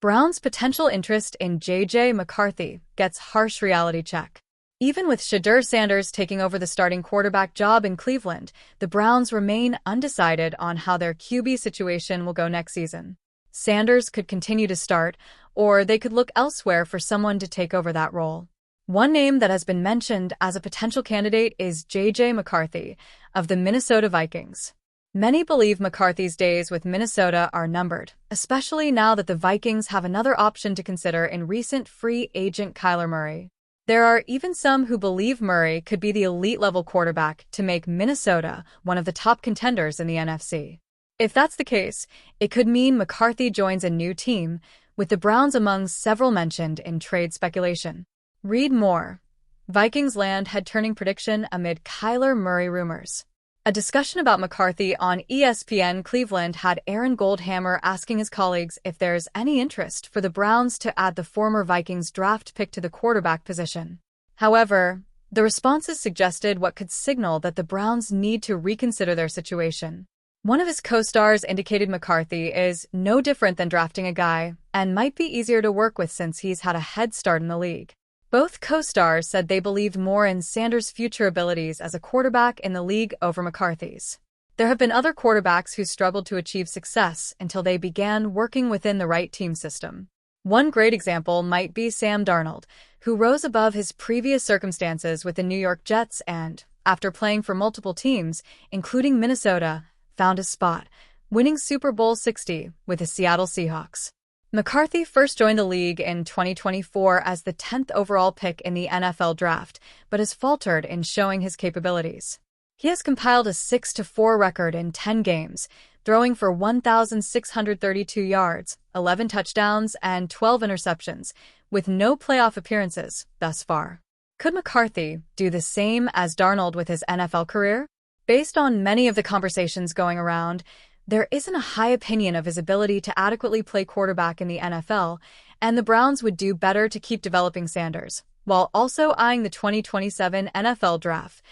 Brown's potential interest in J.J. McCarthy gets harsh reality check. Even with Shedeur Sanders taking over the starting quarterback job in Cleveland, the Browns remain undecided on how their QB situation will go next season. Sanders could continue to start, or they could look elsewhere for someone to take over that role. One name that has been mentioned as a potential candidate is J.J. McCarthy of the Minnesota Vikings. Many believe McCarthy's days with Minnesota are numbered, especially now that the Vikings have another option to consider in recent free agent Kyler Murray. There are even some who believe Murray could be the elite-level quarterback to make Minnesota one of the top contenders in the NFC. If that's the case, it could mean McCarthy joins a new team, with the Browns among several mentioned in trade speculation. Read more. Vikings land head-turning prediction amid Kyler Murray rumors. A discussion about McCarthy on ESPN Cleveland had Aaron Goldhammer asking his colleagues if there's any interest for the Browns to add the former Vikings draft pick to the quarterback position. However, the responses suggested what could signal that the Browns need to reconsider their situation. One of his co-stars indicated McCarthy is no different than drafting a guy and might be easier to work with since he's had a head start in the league. Both co-stars said they believed more in Sanders' future abilities as a quarterback in the league over McCarthy's. There have been other quarterbacks who struggled to achieve success until they began working within the right team system. One great example might be Sam Darnold, who rose above his previous circumstances with the New York Jets and, after playing for multiple teams, including Minnesota, found his spot, winning Super Bowl 60 with the Seattle Seahawks. McCarthy first joined the league in 2024 as the 10th overall pick in the NFL draft, but has faltered in showing his capabilities. He has compiled a 6-4 record in 10 games, throwing for 1,632 yards, 11 touchdowns, and 12 interceptions, with no playoff appearances thus far. Could McCarthy do the same as Darnold with his NFL career? Based on many of the conversations going around, there isn't a high opinion of his ability to adequately play quarterback in the NFL, and the Browns would do better to keep developing Sanders, while also eyeing the 2027 NFL draft.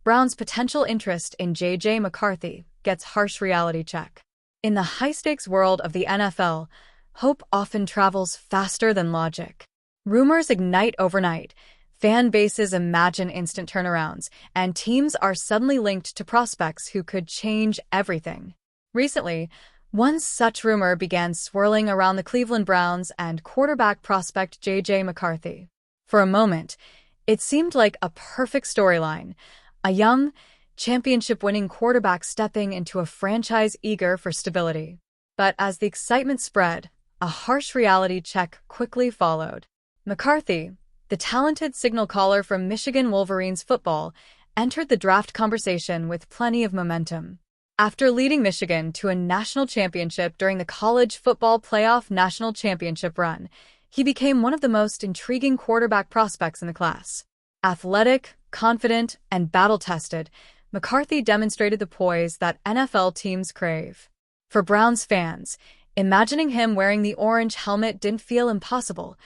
Browns' potential interest in J.J. McCarthy gets harsh reality check. In the high-stakes world of the NFL, hope often travels faster than logic. Rumors ignite overnight, fan bases imagine instant turnarounds, and teams are suddenly linked to prospects who could change everything. Recently, one such rumor began swirling around the Cleveland Browns and quarterback prospect J.J. McCarthy. For a moment, it seemed like a perfect storyline, a young, championship-winning quarterback stepping into a franchise eager for stability. But as the excitement spread, a harsh reality check quickly followed. McCarthy, the talented signal caller from Michigan Wolverines football, entered the draft conversation with plenty of momentum. After leading Michigan to a national championship during the College Football Playoff National Championship run, he became one of the most intriguing quarterback prospects in the class. Athletic, confident, and battle-tested, McCarthy demonstrated the poise that NFL teams crave. For Browns fans, imagining him wearing the orange helmet didn't feel impossible.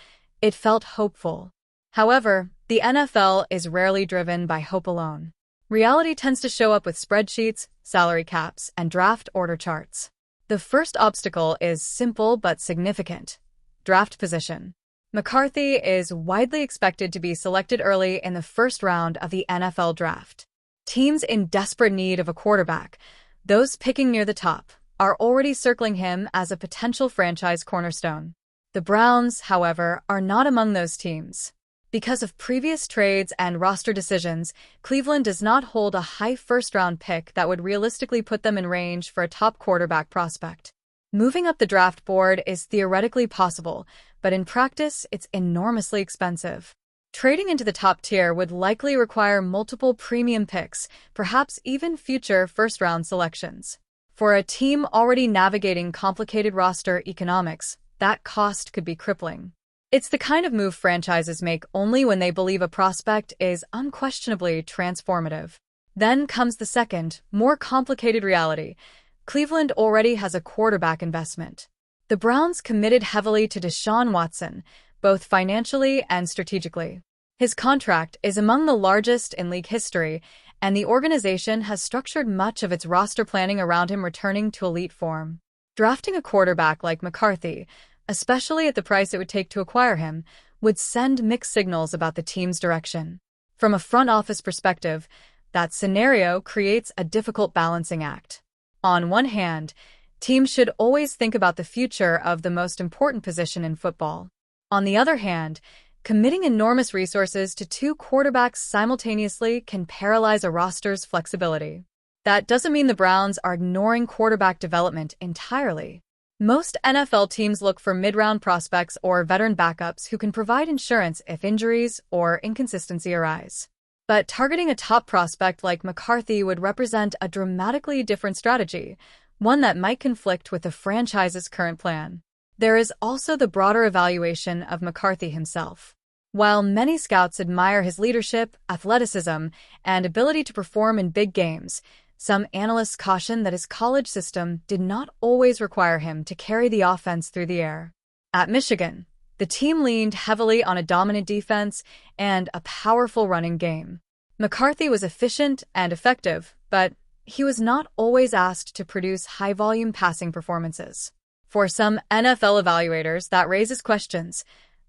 It felt hopeful. However, the NFL is rarely driven by hope alone. Reality tends to show up with spreadsheets, salary caps, and draft order charts. The first obstacle is simple but significant: draft position. McCarthy is widely expected to be selected early in the first round of the NFL draft. Teams in desperate need of a quarterback, those picking near the top, are already circling him as a potential franchise cornerstone. The Browns, however, are not among those teams. Because of previous trades and roster decisions, Cleveland does not hold a high first-round pick that would realistically put them in range for a top quarterback prospect. Moving up the draft board is theoretically possible, but in practice, it's enormously expensive. Trading into the top tier would likely require multiple premium picks, perhaps even future first-round selections. For a team already navigating complicated roster economics, that cost could be crippling. It's the kind of move franchises make only when they believe a prospect is unquestionably transformative. Then comes the second, more complicated reality. Cleveland already has a quarterback investment. The Browns committed heavily to Deshaun Watson, both financially and strategically. His contract is among the largest in league history, and the organization has structured much of its roster planning around him returning to elite form. Drafting a quarterback like McCarthy, especially at the price it would take to acquire him, would send mixed signals about the team's direction. From a front office perspective, that scenario creates a difficult balancing act. On one hand, teams should always think about the future of the most important position in football. On the other hand, committing enormous resources to two quarterbacks simultaneously can paralyze a roster's flexibility. That doesn't mean the Browns are ignoring quarterback development entirely. Most NFL teams look for mid-round prospects or veteran backups who can provide insurance if injuries or inconsistency arise. But targeting a top prospect like McCarthy would represent a dramatically different strategy, one that might conflict with the franchise's current plan. There is also the broader evaluation of McCarthy himself. While many scouts admire his leadership, athleticism, and ability to perform in big games, some analysts caution that his college system did not always require him to carry the offense through the air. At Michigan, the team leaned heavily on a dominant defense and a powerful running game. McCarthy was efficient and effective, but he was not always asked to produce high-volume passing performances. For some NFL evaluators, that raises questions.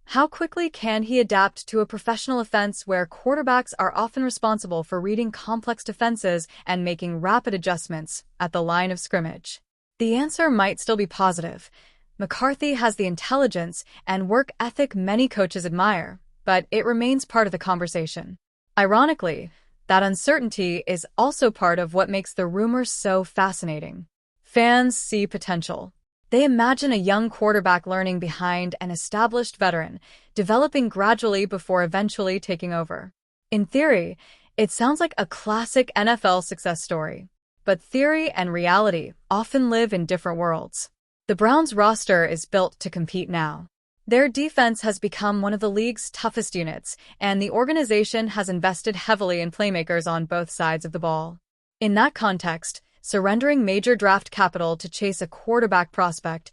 How quickly can he adapt to a professional offense where quarterbacks are often responsible for reading complex defenses and making rapid adjustments at the line of scrimmage? The answer might still be positive. McCarthy has the intelligence and work ethic many coaches admire, but it remains part of the conversation. Ironically, that uncertainty is also part of what makes the rumors so fascinating. Fans see potential. They imagine a young quarterback learning behind an established veteran, developing gradually before eventually taking over. In theory, it sounds like a classic NFL success story. But theory and reality often live in different worlds. The Browns' roster is built to compete now. Their defense has become one of the league's toughest units, and the organization has invested heavily in playmakers on both sides of the ball. In that context, surrendering major draft capital to chase a quarterback prospect,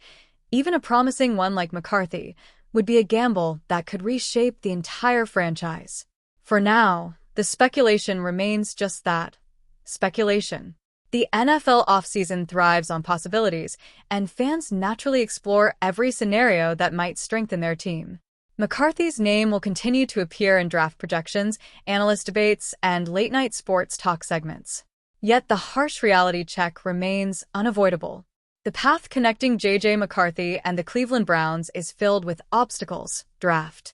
even a promising one like McCarthy, would be a gamble that could reshape the entire franchise. For now, the speculation remains just that, speculation. The NFL offseason thrives on possibilities, and fans naturally explore every scenario that might strengthen their team. McCarthy's name will continue to appear in draft projections, analyst debates, and late-night sports talk segments. Yet the harsh reality check remains unavoidable. The path connecting J.J. McCarthy and the Cleveland Browns is filled with obstacles. Draft